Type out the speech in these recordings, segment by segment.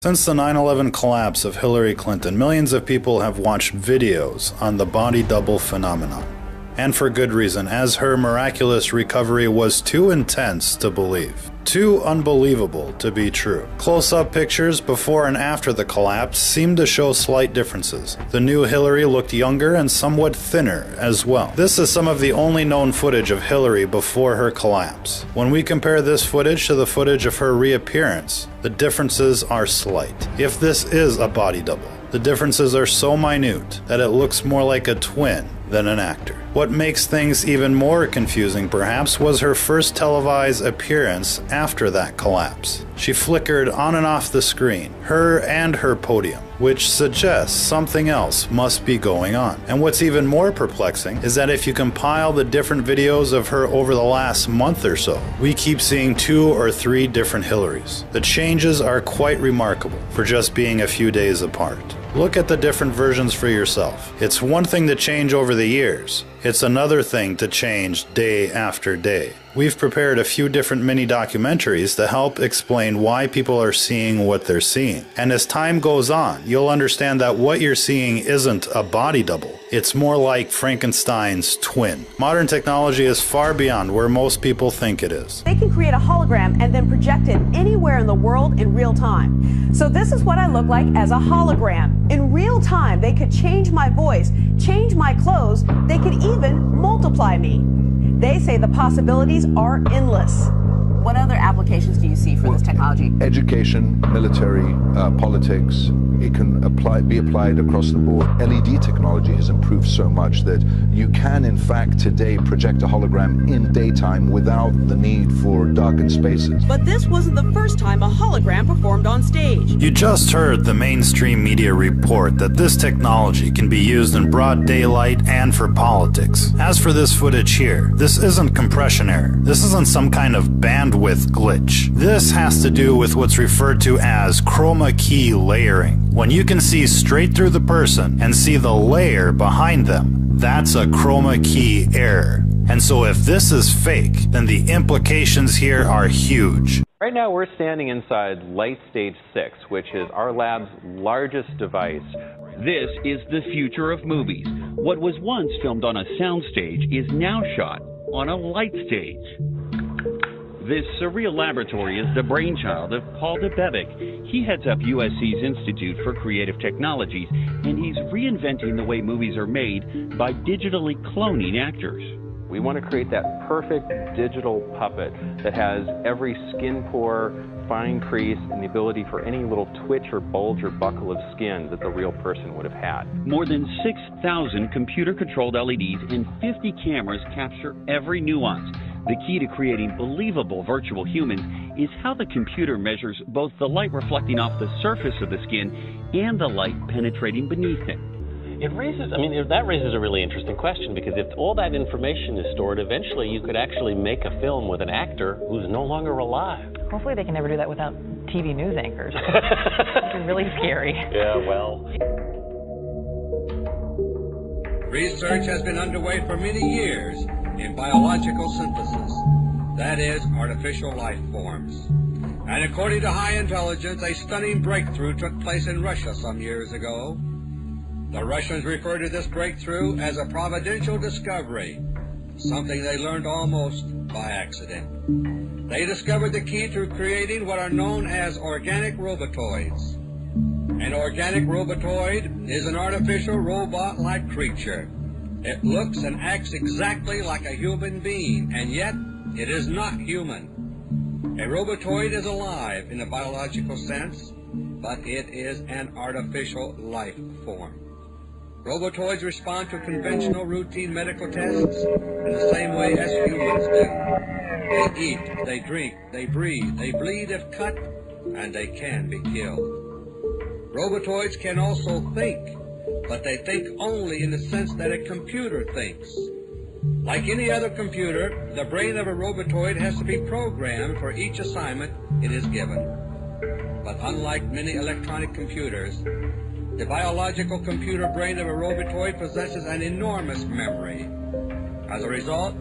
Since the 9/11 collapse of Hillary Clinton, millions of people have watched videos on the body double phenomenon. And for good reason, as her miraculous recovery was too intense to believe. Too unbelievable to be true. Close-up pictures before and after the collapse seem to show slight differences. The new Hillary looked younger and somewhat thinner as well. This is some of the only known footage of Hillary before her collapse. When we compare this footage to the footage of her reappearance, the differences are slight. If this is a body double, the differences are so minute that it looks more like a twin than an actor. What makes things even more confusing, perhaps, was her first televised appearance after that collapse. She flickered on and off the screen, her and her podium, which suggests something else must be going on. And what's even more perplexing is that if you compile the different videos of her over the last month or so, we keep seeing 2 or 3 different Hillarys. The changes are quite remarkable for just being a few days apart. Look at the different versions for yourself. It's one thing to change over the years. It's another thing to change day after day. We've prepared a few different mini documentaries to help explain why people are seeing what they're seeing. And as time goes on, you'll understand that what you're seeing isn't a body double. It's more like Frankenstein's twin. Modern technology is far beyond where most people think it is. They can create a hologram and then project it anywhere in the world in real time. So this is what I look like as a hologram. In real time, they could change my voice, change my clothes, they could even multiply me. They say the possibilities are endless. What other applications do you see for this technology? Education, military, politics. It can be applied across the board. LED technology has improved so much that you can, in fact, today project a hologram in daytime without the need for darkened spaces. But this wasn't the first time a hologram performed on stage. You just heard the mainstream media report that this technology can be used in broad daylight and for politics. As for this footage here, this isn't compression error. This isn't some kind of bandwidth glitch. This has to do with what's referred to as chroma key layering. When you can see straight through the person and see the layer behind them, that's a chroma key error. And so if this is fake, then the implications here are huge. Right now we're standing inside Light Stage 6, which is our lab's largest device. This is the future of movies. What was once filmed on a soundstage is now shot on a light stage. This surreal laboratory is the brainchild of Paul Debevec. He heads up USC's Institute for Creative Technologies, and he's reinventing the way movies are made by digitally cloning actors. We want to create that perfect digital puppet that has every skin pore, fine crease, and the ability for any little twitch or bulge or buckle of skin that the real person would have had. More than 6,000 computer-controlled LEDs and 50 cameras capture every nuance. The key to creating believable virtual humans is how the computer measures both the light reflecting off the surface of the skin and the light penetrating beneath it. That raises a really interesting question, because if all that information is stored, eventually you could actually make a film with an actor who's no longer alive. Hopefully they can never do that without TV news anchors. It's really scary. Yeah, well. Research has been underway for many years in biological synthesis, that is, artificial life forms. And according to High Intelligence, a stunning breakthrough took place in Russia some years ago. The Russians refer to this breakthrough as a providential discovery, something they learned almost by accident. They discovered the key to creating what are known as organic robotoids. An organic robotoid is an artificial robot-like creature. It looks and acts exactly like a human being, and yet it is not human. A robotoid is alive in a biological sense, but it is an artificial life form. Robotoids respond to conventional routine medical tests in the same way as humans do. They eat, they drink, they breathe, they bleed if cut, and they can be killed. Robotoids can also think, but they think only in the sense that a computer thinks. Like any other computer, the brain of a robotoid has to be programmed for each assignment it is given. But unlike many electronic computers, the biological computer brain of a robotoid possesses an enormous memory. As a result,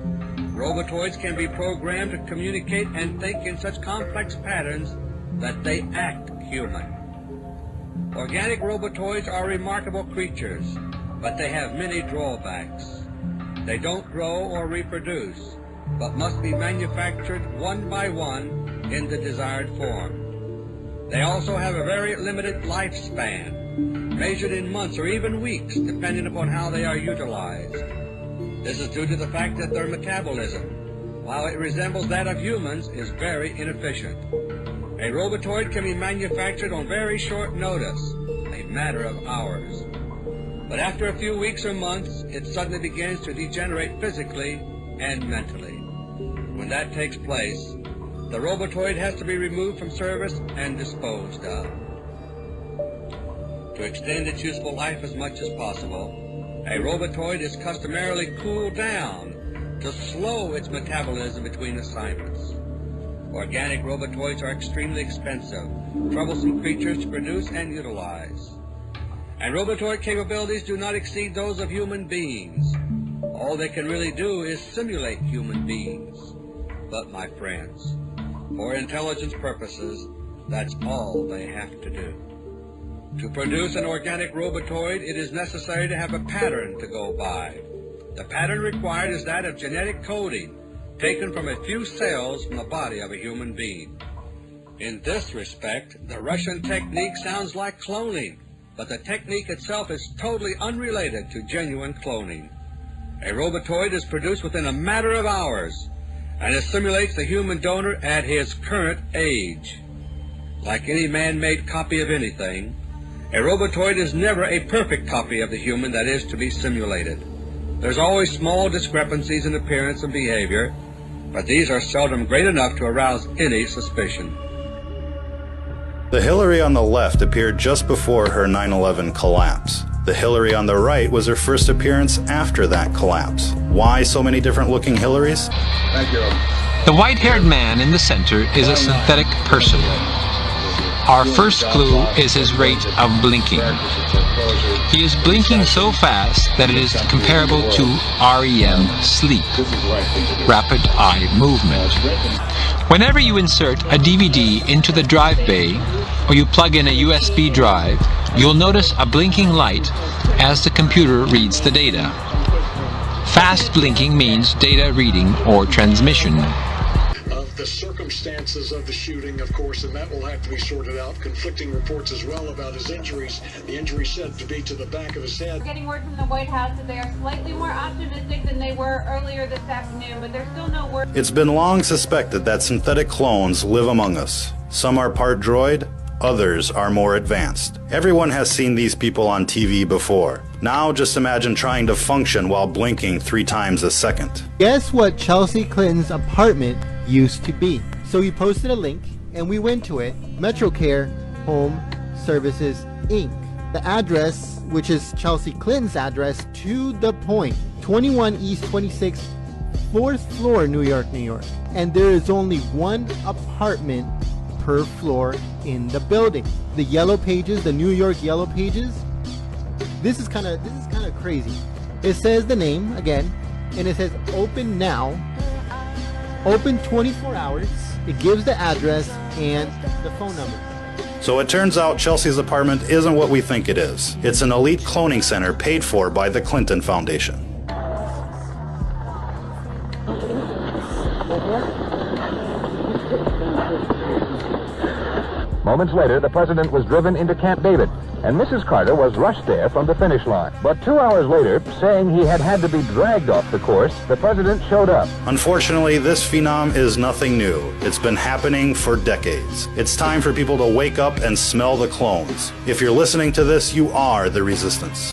robotoids can be programmed to communicate and think in such complex patterns that they act human. Organic robotoids are remarkable creatures, but they have many drawbacks. They don't grow or reproduce, but must be manufactured one by one in the desired form. They also have a very limited lifespan, measured in months or even weeks, depending upon how they are utilized. This is due to the fact that their metabolism, while it resembles that of humans, is very inefficient. A robotoid can be manufactured on very short notice, a matter of hours. But after a few weeks or months, it suddenly begins to degenerate physically and mentally. When that takes place, the robotoid has to be removed from service and disposed of. To extend its useful life as much as possible, a robotoid is customarily cooled down to slow its metabolism between assignments. Organic robotoids are extremely expensive, troublesome creatures to produce and utilize. And robotoid capabilities do not exceed those of human beings. All they can really do is simulate human beings. But my friends, for intelligence purposes, that's all they have to do. To produce an organic robotoid, it is necessary to have a pattern to go by. The pattern required is that of genetic coding, taken from a few cells from the body of a human being. In this respect, the Russian technique sounds like cloning, but the technique itself is totally unrelated to genuine cloning. A robotoid is produced within a matter of hours, and it simulates the human donor at his current age. Like any man-made copy of anything, a robotoid is never a perfect copy of the human that is to be simulated. There's always small discrepancies in appearance and behavior, but these are seldom great enough to arouse any suspicion. The Hillary on the left appeared just before her 9/11 collapse. The Hillary on the right was her first appearance after that collapse. Why so many different looking Hillarys? Thank you. The white-haired man in the center is a synthetic person. Our first clue is his rate of blinking. He is blinking so fast that it is comparable to REM sleep, rapid eye movement. Whenever you insert a DVD into the drive bay or you plug in a USB drive, you'll notice a blinking light as the computer reads the data. Fast blinking means data reading or transmission. The circumstances of the shooting, of course, and that will have to be sorted out. Conflicting reports as well about his injuries. The injury said to be to the back of his head. We're getting word from the White House that they are slightly more optimistic than they were earlier this afternoon, but there's still no word. It's been long suspected that synthetic clones live among us. Some are part droid, others are more advanced. Everyone has seen these people on TV before. Now just imagine trying to function while blinking 3 times a second. Guess what Chelsea Clinton's apartment used to be? So we posted a link and we went to it. MetroCare Home Services Inc. The address, which is Chelsea Clinton's address to the point, 21 East 26th, 4th floor, New York, New York. And there is only one apartment per floor in the building. The yellow pages, the New York yellow pages, this is kind of crazy. It says the name again, and it says open now, open 24 hours. It gives the address and the phone number. So it turns out Chelsea's apartment isn't what we think it is. It's an elite cloning center paid for by the Clinton Foundation. Moments later, the president was driven into Camp David, and Mrs. Carter was rushed there from the finish line. But 2 hours later, saying he had to be dragged off the course, the president showed up. Unfortunately, this phenom is nothing new. It's been happening for decades. It's time for people to wake up and smell the clones. If you're listening to this, you are the resistance.